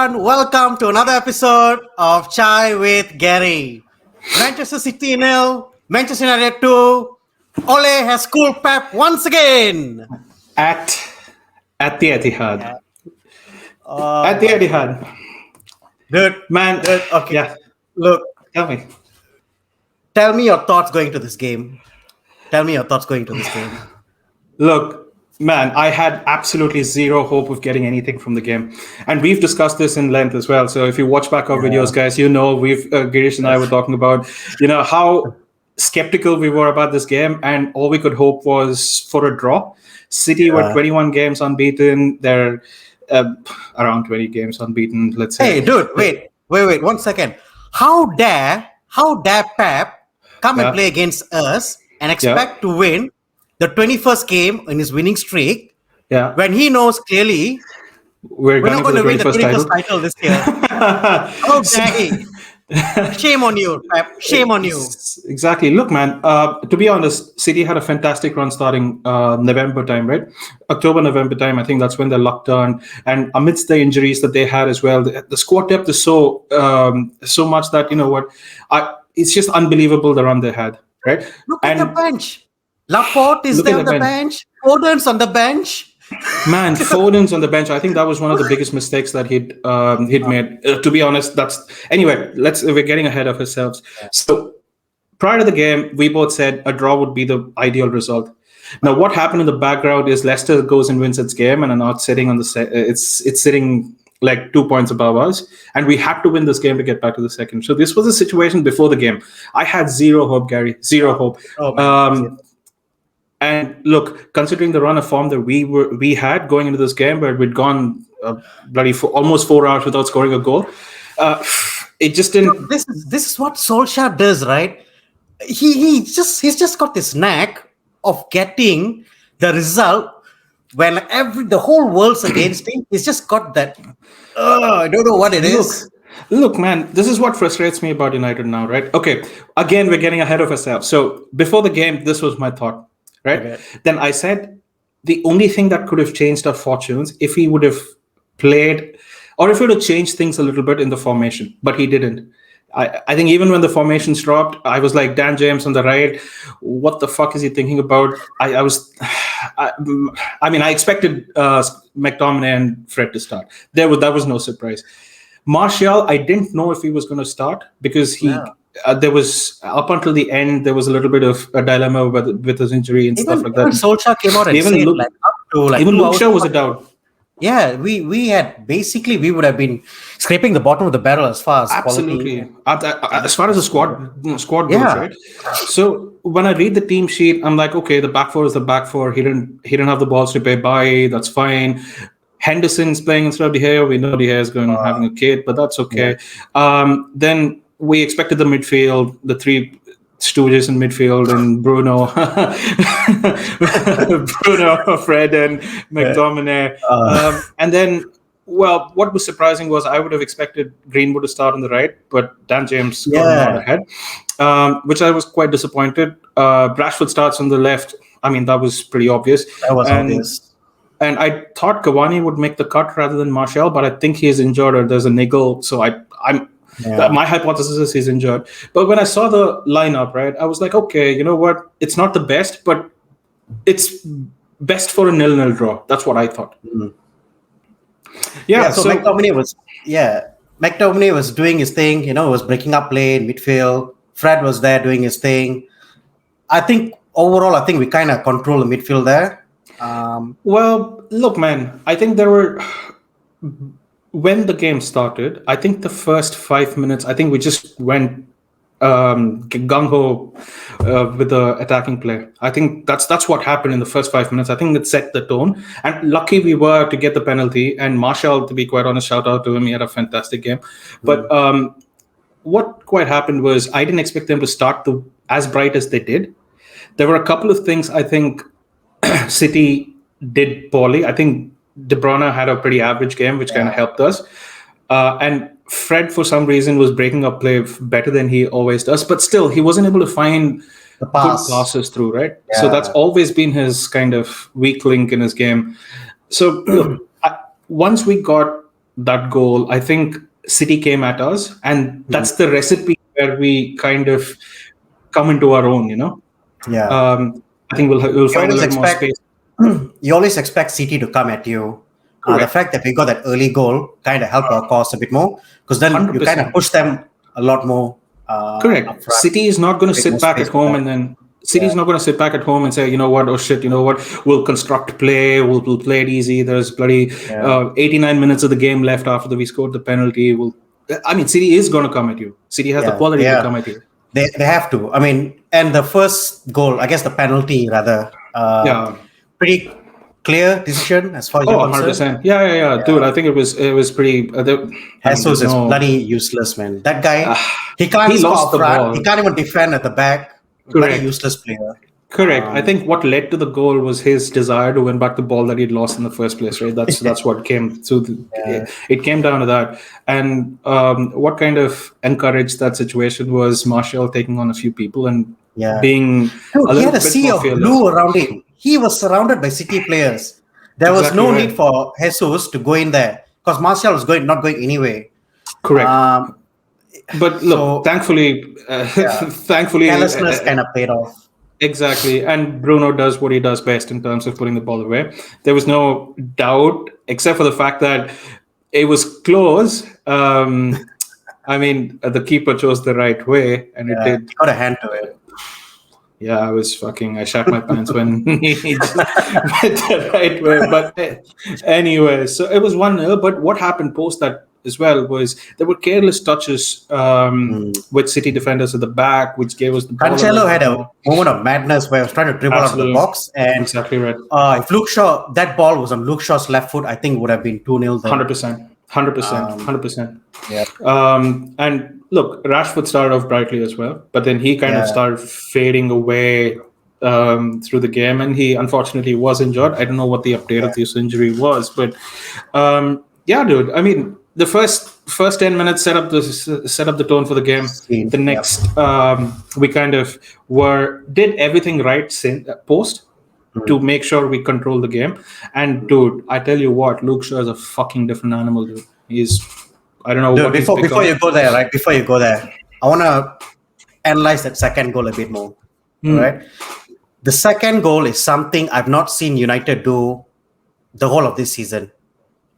everyone. Welcome to another episode of Chai with Gary. Manchester City nil, Manchester United 2. Ole has school Pep once again. At the Etihad. At the Etihad. Good. Man, Okay. yeah. Look, Tell me. tell me your thoughts going to this game. Look, man, I had absolutely zero hope of getting anything from the game. And we've discussed this in length as well. So if you watch back our videos, guys, Girish and I were talking about, how skeptical we were about this game. And all we could hope was for a draw. City were 21 games unbeaten. They're around 20 games unbeaten, let's say. Hey, dude, wait 1 second. How dare Pep come and play against us and expect to win the 21st game in his winning streak when he knows clearly we're not going to win the 21st title this year? How dare he? Shame on you, Pep. Shame on you. Exactly. Look, man, to be honest, City had a fantastic run starting November time, right? October, November time. I think that's when they locked on. And amidst the injuries that they had as well, the squad depth is so much that, it's just unbelievable the run they had, right? Look at the bench. Laporte is there on the bench. Foden's on the bench. Man, Foden's on the bench. I think that was one of the biggest mistakes that he'd made. To be honest, we're getting ahead of ourselves. So prior to the game, we both said a draw would be the ideal result. Now, what happened in the background is Leicester goes and wins its game and are not sitting on the it's sitting like 2 points above us, and we had to win this game to get back to the second. So this was a situation before the game. I had zero hope, Gary. Zero hope. And look, considering the run of form that we had going into this game, where we'd gone almost 4 hours without scoring a goal, it just didn't. This is what Solskjaer does, right? He's just got this knack of getting the result when the whole world's against him. He's just got that. I don't know what it is. Look, man, this is what frustrates me about United now, right? Okay, again, we're getting ahead of ourselves. So before the game, this was my thought. Right. Okay. Then I said the only thing that could have changed our fortunes if he would have played, or if he would have changed things a little bit in the formation, but he didn't. I think even when the formations dropped, I was like, Dan James on the right, what the fuck is he thinking about? I expected McTominay and Fred to start. That was no surprise. Martial, I didn't know if he was going to start because there was, up until the end, there was a little bit of a dilemma with his injury and stuff like that. Solskjaer came out and even said, Luke Shaw was a doubt. Yeah, we would have been scraping the bottom of the barrel as far as absolutely as far as the squad goes, right? So when I read the team sheet, I'm like, okay, the back four is the back four. He didn't have the balls to pay by. That's fine. Henderson's playing instead of De Gea. We know De Gea is going on having a kid, but that's okay. Then we expected the midfield, the three stooges in midfield, and Bruno, Fred, and McTominay. And then, well, what was surprising was I would have expected Greenwood to start on the right, but Dan James got ahead, which I was quite disappointed. Rashford starts on the left. I mean, that was pretty obvious. Obvious. And I thought Cavani would make the cut rather than Martial, but I think he's injured or there's a niggle. So my hypothesis is he's injured. But when I saw the lineup, right, I was like, okay, you know what? It's not the best, but it's best for a 0-0 draw. That's what I thought. Mm-hmm. So McTominay was doing his thing, was breaking up play in midfield. Fred was there doing his thing. I think overall, we kind of control the midfield there. Well, look, man, I think there were... When the game started, I think the first 5 minutes, I think we just went gung-ho with the attacking play. I think that's what happened in the first 5 minutes. I think it set the tone. And lucky we were to get the penalty. And Martial, to be quite honest, shout out to him. He had a fantastic game. But what quite happened was I didn't expect them to start as bright as they did. There were a couple of things I think City did poorly. I think De Bruyne had a pretty average game, which kind of helped us. And Fred, for some reason, was breaking up play better than he always does. But still, he wasn't able to find good passes through, right? Yeah. So that's always been his kind of weak link in his game. So once we got that goal, I think City came at us, and that's the recipe where we kind of come into our own. Yeah. I think we'll find a little more space. You always expect City to come at you. The fact that we got that early goal kind of helped our cause a bit more, because then 100%. you kind of push them a lot more. Correct. City is not going to sit back at home and then City's not going to sit back at home and say, you know what, oh shit, you know what, we'll construct play, we'll play it easy. There's bloody 89 minutes of the game left after we scored the penalty. City is going to come at you. City has the quality to come at you. They have to. I mean, and the first goal, I guess the penalty rather, pretty clear decision as far as you're concerned. 100%. Yeah. Dude, I think it was pretty. Jesus is bloody useless, man. That guy, he can't lost the front. ball. He can't even defend at the back. Bloody useless player. Correct. I think what led to the goal was his desire to win back the ball that he'd lost in the first place, right? That's what came through. It came down to that. And what kind of encouraged that situation was Martial taking on a few people and being a little he had a bit sea of blue around him. He was surrounded by City players. There was no need for Jesus to go in there because Martial was not going anyway. Correct. But look, thankfully, carelessness kind of paid off. Exactly. And Bruno does what he does best in terms of putting the ball away. There was no doubt, except for the fact that it was close. The keeper chose the right way, and it did. Got a hand to it. Yeah, I shat my pants when he just went the right way. But anyway, so it was 1-0. But what happened post that as well was there were careless touches with City defenders at the back, which gave us the ball. Cancelo had a moment of madness where he was trying to dribble out of the box. And exactly right. If Luke Shaw, that ball was on Luke Shaw's left foot, I think it would have been 2-0 then. 100%. Yeah. And look, Rashford started off brightly as well, but then he kind of started fading away through the game, and he unfortunately was injured. I don't know what the update of this injury was, but dude. I mean, the first 10 minutes set up the tone for the game. The next, we kind of did everything right post to make sure we control the game. And dude, I tell you what, Luke Shaw is a fucking different animal, dude. I don't know. Dude, before you go there, I want to analyze that second goal a bit more. Right? The second goal is something I've not seen United do the whole of this season.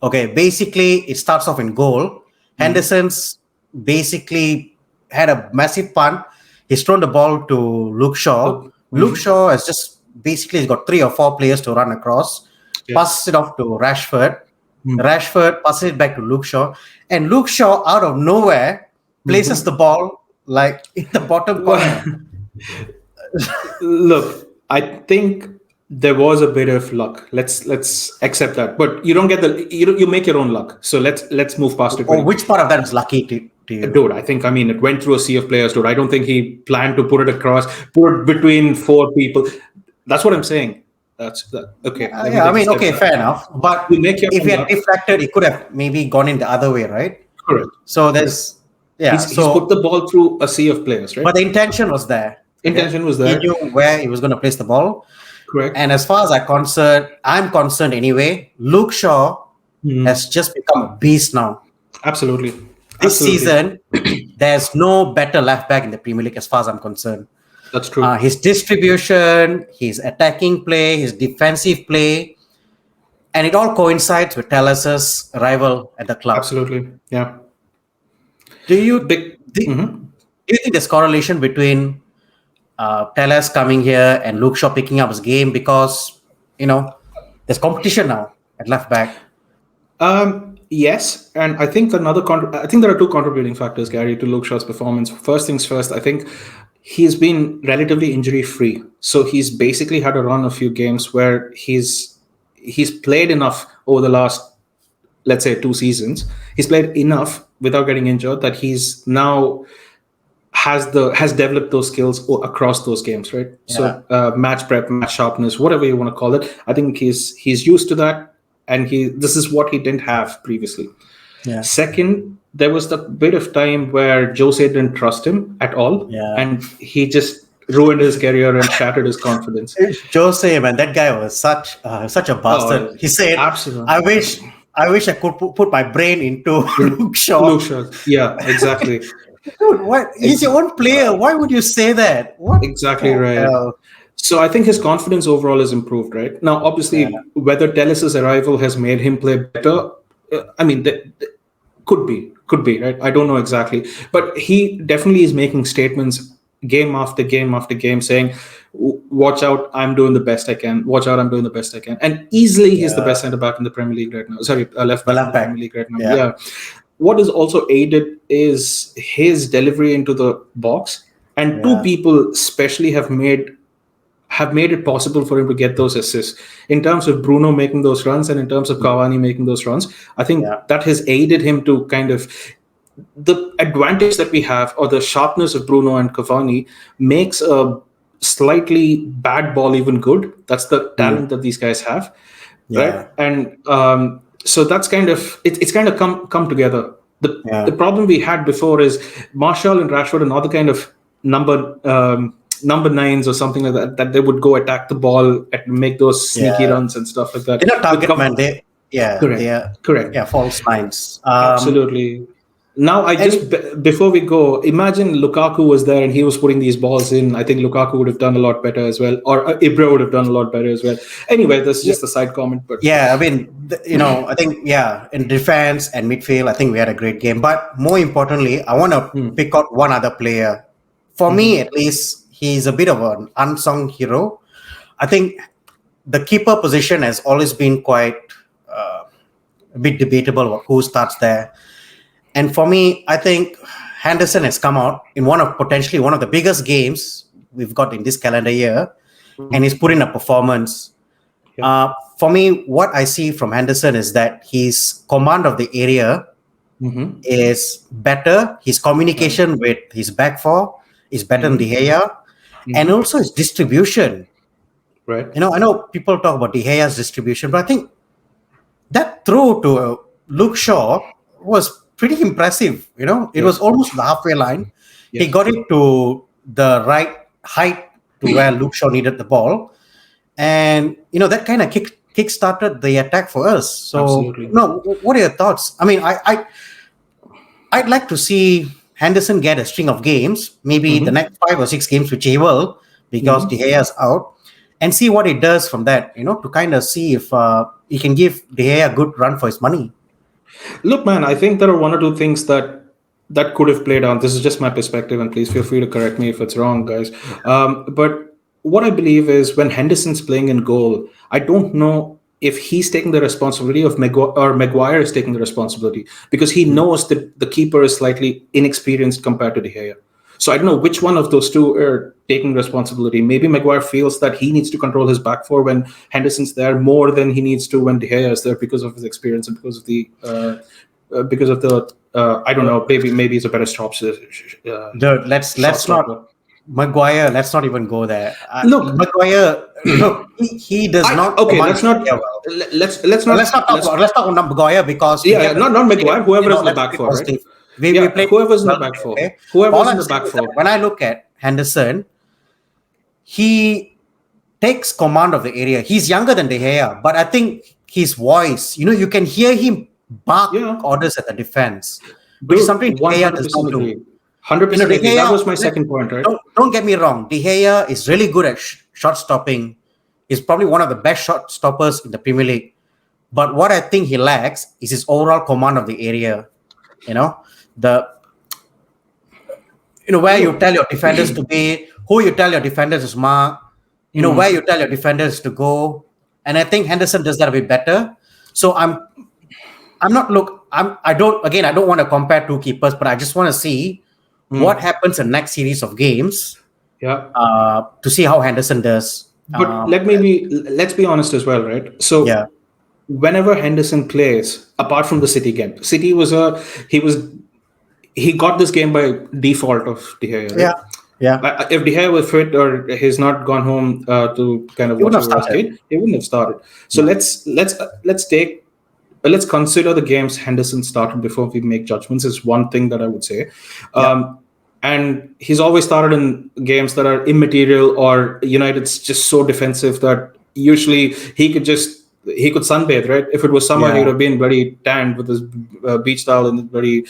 Okay, basically, it starts off in goal. Henderson's basically had a massive punt. He's thrown the ball to Luke Shaw. Luke Shaw has just basically got 3 or 4 players to run across. Passes it off to Rashford. Rashford passes it back to Luke Shaw. And Luke Shaw, out of nowhere, places the ball like in the bottom corner. Look, I think there was a bit of luck. Let's accept that. But you don't get you make your own luck. So let's move past it. Which part of that was lucky to you? Dude, I think it went through a sea of players, dude. I don't think he planned to put it between 4 people. That's what I'm saying. Okay. Okay, fair enough. But if he had deflected, it could have maybe gone in the other way, right? Correct. So there's he's put the ball through a sea of players, right? But the intention was there. He knew where he was going to place the ball. Correct. And as far as I'm concerned anyway, Luke Shaw has just become a beast now. Absolutely. This season, there's no better left back in the Premier League as far as I'm concerned. That's true. His distribution, his attacking play, his defensive play, and it all coincides with Telles' arrival at the club. Absolutely. Yeah. Do you think there's correlation between Telles coming here and Luke Shaw picking up his game because, there's competition now at left back? Yes, and I think there are 2 contributing factors, Gary, to Luke Shaw's performance. First things first, I think he's been relatively injury-free. So he's basically had a run of few games where he's played enough over the last, let's say, 2 seasons. He's played enough without getting injured that he's now has developed those skills across those games, right? Yeah. So match prep, match sharpness, whatever you want to call it. I think he's used to that. And this is what he didn't have previously. Yeah. Second, there was the bit of time where Jose didn't trust him at all. Yeah. And he just ruined his career and shattered his confidence. Jose, man, that guy was such a bastard. He said, absolutely. I wish I wish I could put my brain into Luke Shaw. Luke Shaw. Yeah, exactly. Dude, what? He's your own player. Why would you say that? What? Exactly the right. hell? So I think his confidence overall has improved, right? Now, obviously, Yeah. whether Tellis's arrival has made him play better, I mean, could be, right? I don't know exactly, but he definitely is making statements game after game after game, saying, "Watch out, I'm doing the best I can. Watch out, I'm doing the best I can." And easily, he's the best centre back in the Premier League right now. Sorry, left back in the Premier League right now. Yeah. Yeah. What is also aided is his delivery into the box, and two people especially have made it possible for him to get those assists. In terms of Bruno making those runs and in terms of Cavani making those runs, I think that has aided him to kind of, the advantage that we have, or the sharpness of Bruno and Cavani, makes a slightly bad ball even good. That's the talent that these guys have, right? And so that's kind of it's kind of come together. The problem we had before is Martial and Rashford are not the kind of number nines or something like that they would go attack the ball and make those sneaky runs and stuff like that. They're not target man. Correct. Yeah, false nines. Absolutely. Now, before we go, imagine Lukaku was there and he was putting these balls in. I think Lukaku would have done a lot better as well, or Ibra would have done a lot better as well. Anyway, that's just a side comment. But I mean, I think in defense and midfield, I think we had a great game. But more importantly, I want to pick out one other player. For me, at least, he's a bit of an unsung hero. I think the keeper position has always been quite a bit debatable who starts there. And for me, I think Henderson has come out in potentially one of the biggest games we've got in this calendar year, and he's put in a performance. For me, what I see from Henderson is that his command of the area is better. His communication with his back four is better than De Gea, and also his distribution. Right. I know people talk about De Gea's distribution, but I think that throw to Luke Shaw was pretty impressive. It was almost the halfway line. He got it to the right height to where Luke Shaw needed the ball, and that kind of kick started the attack for us. So, absolutely. What are your thoughts? I mean, I'd like to see Henderson get a string of games, maybe the next 5 or 6 games, which he will, because De Gea's out, and see what he does from that. To kind of see if he can give De Gea a good run for his money. Look, man, I think there are one or two things that could have played out. This is just my perspective, and please feel free to correct me if it's wrong, guys. But what I believe is when Henderson's playing in goal, I don't know if he's taking the responsibility or Maguire is taking the responsibility, because he knows that the keeper is slightly inexperienced compared to De Gea. So I don't know which one of those two are taking responsibility. Maybe Maguire feels that he needs to control his back four when Henderson's there more than he needs to when De Gea is there, because of his experience and because of the I don't know, maybe it's a better stop. Dude, let's not Maguire. Let's not even go there. Look, Maguire. He does not. Okay, let's not talk about Maguire, because not Maguire. Whoever is in the back four, right? We play whoever's in the back four. Okay? Whoever's in the back four. When I look at Henderson, he takes command of the area. He's younger than De Gea, but I think his voice, you can hear him bark orders at the defense, which is something De Gea does not do. 100%. That was my second point, right? Don't get me wrong. De Gea is really good at shot stopping. He's probably one of the best shot stoppers in the Premier League. But what I think he lacks is his overall command of the area. Where you tell your defenders to be, who you tell your defenders to mark, where you tell your defenders to go. And I think Henderson does that a bit better. So I don't want to compare two keepers, but I just want to see what happens in the next series of games. To see how Henderson does. But let's be honest as well, right? So whenever Henderson plays, apart from the City game, City he got this game by default of De Gea. Right? If De Gea was fit or he's not gone home to kind of watch the last game, he wouldn't have started. So let's consider the games Henderson started before we make judgments. Is one thing that I would say. And he's always started in games that are immaterial, or United's just so defensive that usually he could just he could sunbathe, right? If it was summer, he Yeah. would have been very tanned with his beach towel and very,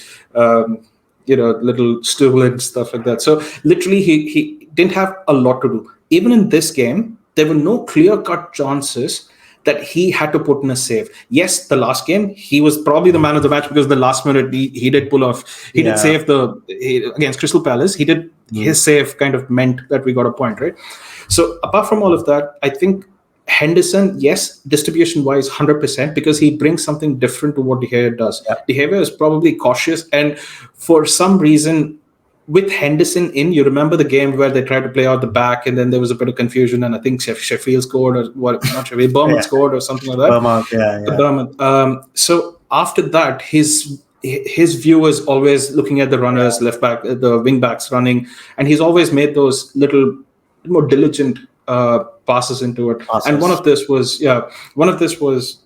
little stool and stuff like that. So literally, he didn't have a lot to do. Even in this game, there were no clear-cut chances that he had to put in a save. Yes, the last game, he was probably the man of the match because the last minute he did pull off. He did save against Crystal Palace. He did his save kind of meant that we got a point, right? So apart from all of that, I think Henderson, yes, distribution wise, 100% because he brings something different to what De Gea does. Yeah. De Gea is probably cautious, and for some reason, with Henderson in, you remember the game where they tried to play out the back, and then there was a bit of confusion, and I think Sheffield scored, or what? Not Sheffield, Bournemouth scored, or something like that. Bournemouth. So after that, his view was always looking at the runners, left back, the wing backs running, and he's always made those little more diligent passes into it. And one of this was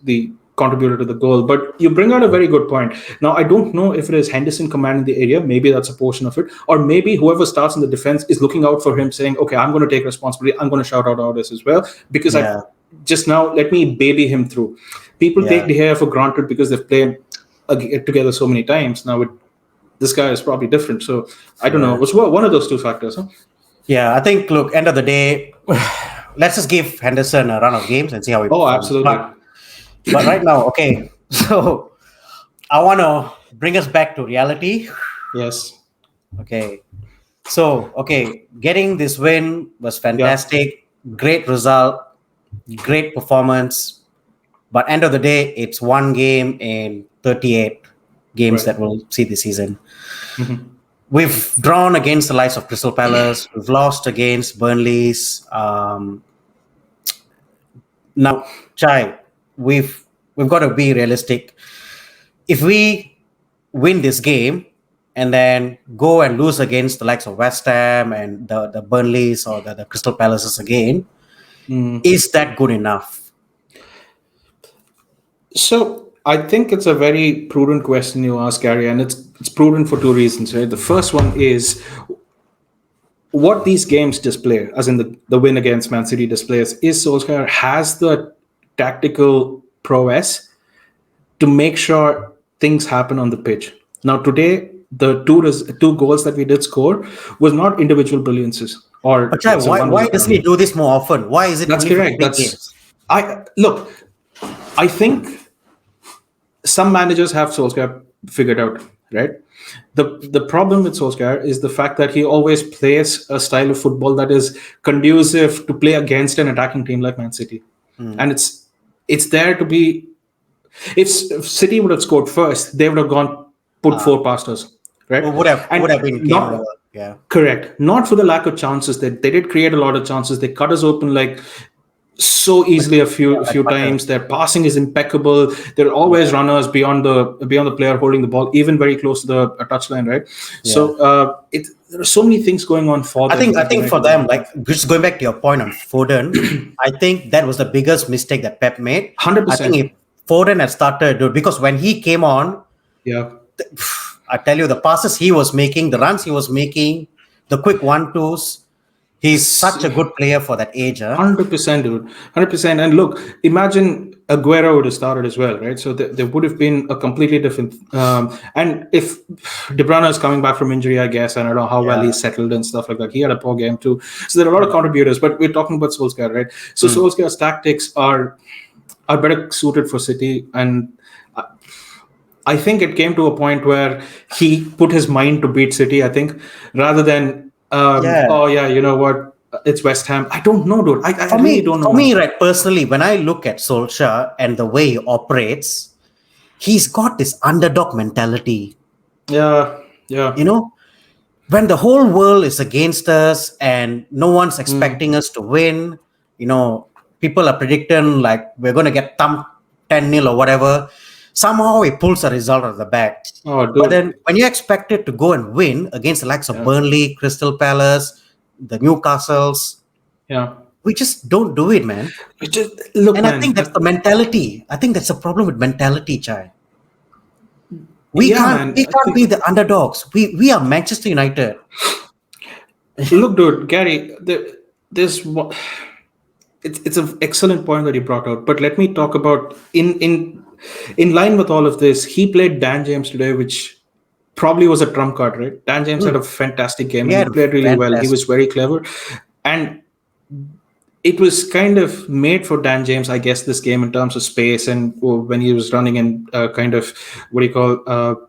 the contributor to the goal. But you bring out a very good point. Now, I don't know if it is Henderson commanding the area. Maybe that's a portion of it. Or maybe whoever starts in the defense is looking out for him, saying, okay, I'm going to take responsibility. I'm going to shout out orders as well. Because just now, let me baby him through. People take De Gea for granted because they've played together so many times. Now, this guy is probably different. So, I don't know. It was one of those two factors. Huh? Yeah, I think, look, end of the day, let's just give Henderson a run of games and see how it performs. Absolutely. But right now, okay, so I want to bring us back to reality. Yes. Okay. So, getting this win was fantastic. Yeah. Great result, great performance. But end of the day, it's one game in 38 games that we'll see this season. Mm-hmm. We've drawn against the likes of Crystal Palace. We've lost against Burnley's. Now, Chai, we've got to be realistic. If we win this game and then go and lose against the likes of West Ham and the Burnleys or the Crystal Palaces again, is that good enough? So I think it's a very prudent question you ask, Gary, and it's prudent for two reasons, right? The first one is what these games display, as in the win against Man City displays, is Solskjaer has the tactical prowess to make sure things happen on the pitch. Now, today, the two goals that we did score was not individual brilliances. Why doesn't he do this more often? Why is it? That's correct. I think some managers have Solskjaer figured out, right? The problem with Solskjaer is the fact that he always plays a style of football that is conducive to play against an attacking team like Man City. And it's there to be. If City would have scored first, they would have put 4 past us, right? Would have been game over. Yeah, correct. Not for the lack of chances. They did create a lot of chances. They cut us open like so easily a few times. Their passing is impeccable. There are always runners beyond the player holding the ball, even very close to the touchline, right? Yeah. So there are so many things going on for them. I think for them, like just going back to your point on Foden, I think that was the biggest mistake that Pep made. 100%. I think if Foden had started, because when he came on, I tell you, the passes he was making, the runs he was making, the quick 1-2s. He's such a good player for that age. 100%, dude. 100%. And look, imagine Aguero would have started as well, right? So there would have been a completely different... and if De Bruyne is coming back from injury, I guess, and I don't know how well he's settled and stuff like that. He had a poor game too. So there are a lot of contributors, but we're talking about Solskjaer, right? So Solskjaer's tactics are better suited for City. And I think it came to a point where he put his mind to beat City, I think, rather than... you know what? It's West Ham. I don't know, dude. I really don't know. For me, right, personally, when I look at Solskjaer and the way he operates, he's got this underdog mentality. Yeah. You know, when the whole world is against us and no one's expecting us to win, you know, people are predicting like we're going to get thumped 10-0 or whatever. Somehow he pulls a result out of the bag. But then when you expect it to go and win against the likes of Burnley, Crystal Palace, the Newcastles, we just don't do it, man. I think that's the mentality. I think that's the problem with mentality, Chai. We can't be the underdogs. We are Manchester United. Look, dude, Gary, there's it's an excellent point that you brought out. But let me talk about in line with all of this. He played Dan James today, which probably was a trump card, right? Dan James had a fantastic game and Yeah, he played really well. He fantastic. was very clever, and it was kind of made for Dan James, I guess, this game in terms of space and when he was running and kind of what do you call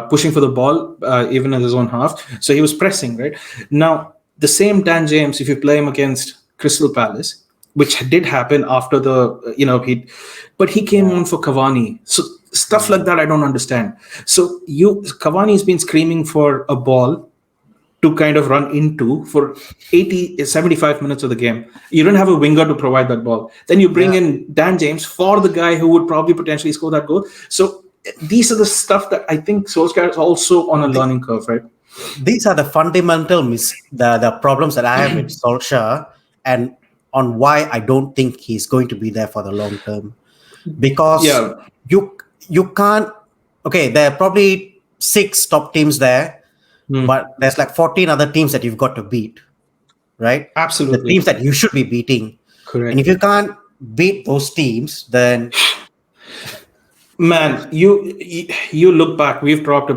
pushing for the ball even in his own half. So he was pressing, right? Now, the same Dan James, if you play him against Crystal Palace, which did happen after but he came on for Cavani. So stuff like that, I don't understand. So Cavani's been screaming for a ball to kind of run into for 75 minutes of the game. You don't have a winger to provide that ball. Then you bring in Dan James for the guy who would probably potentially score that goal. So these are the stuff that I think Solskjaer is also on a learning curve, right? These are the fundamental the problems that I have with Solskjaer, and on why I don't think he's going to be there for the long term. Because you can't. Okay, there are probably 6 top teams there, but there's like 14 other teams that you've got to beat, right? Absolutely. The teams that you should be beating. Correct. And if you can't beat those teams, then man, you look back. We've got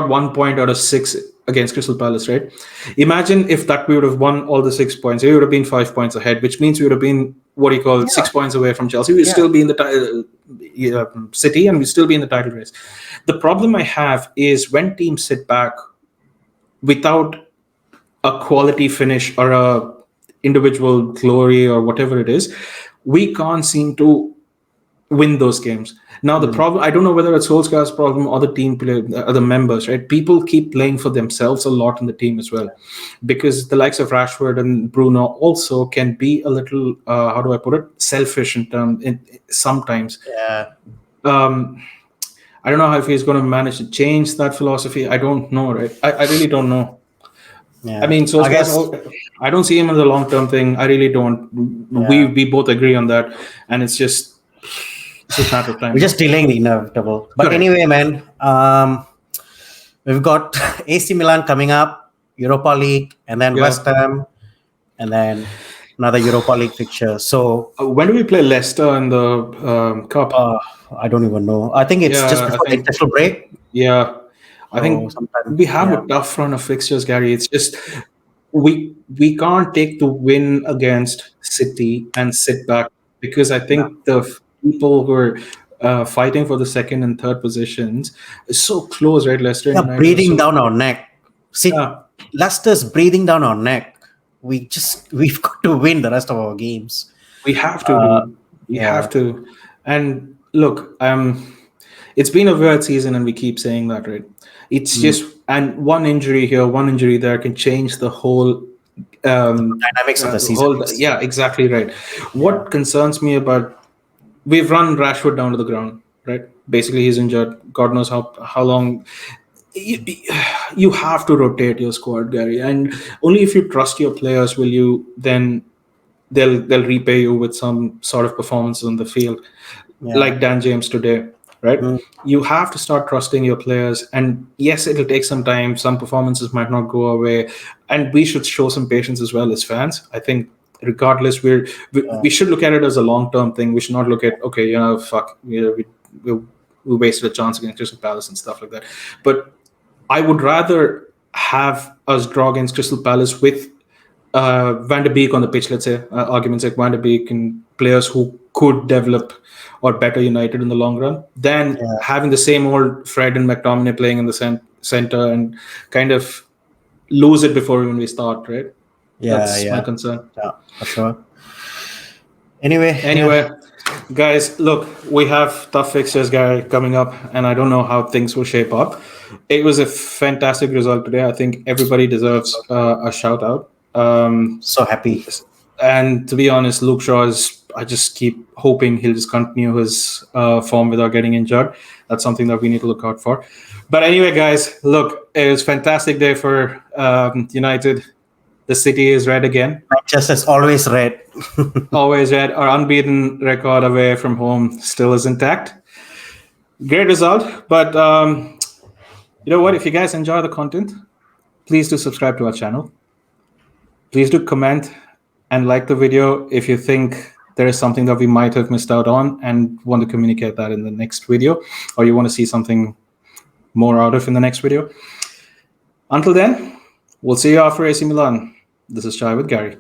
1 point out of 6 against Crystal Palace, right? Imagine if that we would have won all the 6 points. We would have been 5 points ahead, which means we would have been 6 points away from Chelsea. We'd still be in the City, and we'd still be in the title race. The problem I have is when teams sit back without a quality finish or a individual glory or whatever it is, we can't seem to win those games. Now the problem, I don't know whether it's Solskjaer's problem or the team other members, right? People keep playing for themselves a lot in the team as well, because the likes of Rashford and Bruno also can be a little how do I put it, selfish sometimes. yeah. I don't know how if he's going to manage to change that philosophy. I don't know, right? I really don't know. Yeah. I mean, I don't see him as a long-term thing. I really don't. Yeah. We both agree on that, and it's just a matter of time. We're just delaying the inevitable. But anyway, man, we've got AC Milan coming up, Europa League, and then West Ham, and then another Europa League fixture. So when do we play Leicester in the Cup? I don't even know. I think it's just before the international break. Yeah. I think we have a tough run of fixtures, Gary. It's just we can't take the win against City and sit back, because I think the people who are fighting for the second and third positions is so close, right? Leicester breathing down our neck. See, Leicester's breathing down our neck. We've got to win the rest of our games. We have to. We have to. And look, it's been a weird season, and we keep saying that, right? It's just, and one injury here, one injury there can change the whole dynamics of the season. Yeah, exactly right. What concerns me about, we've run Rashford down to the ground, right? Basically, he's injured. God knows how long. You have to rotate your squad, Gary, and only if you trust your players will you then they'll repay you with some sort of performance on the field, like Dan James today. Right? You have to start trusting your players, and yes, it'll take some time. Some performances might not go away, and we should show some patience as well as fans. I think, regardless, we should look at it as a long-term thing. We should not look at we wasted a chance against Crystal Palace and stuff like that. But I would rather have us draw against Crystal Palace with Van de Beek on the pitch. Let's say arguments like Van de Beek and players who could develop or better United in the long run, than having the same old Fred and McTominay playing in the center and kind of lose it before even we start, right? That's my concern. Yeah, for sure. Anyway, guys, look, we have tough fixtures, Gary, coming up, and I don't know how things will shape up. It was a fantastic result today. I think everybody deserves a shout out. So happy. And to be honest, Luke Shaw I just keep hoping he'll just continue his form without getting injured. That's something that we need to look out for. But anyway, guys, look, it was a fantastic day for United. The city is red again. Manchester's always red. Always red. Our unbeaten record away from home still is intact. Great result. But you know what? If you guys enjoy the content, please do subscribe to our channel. Please do comment and like the video if you think there is something that we might have missed out on and want to communicate that in the next video, or you want to see something more out of in the next video. Until then, we'll see you after AC Milan. This is Chai with Gary.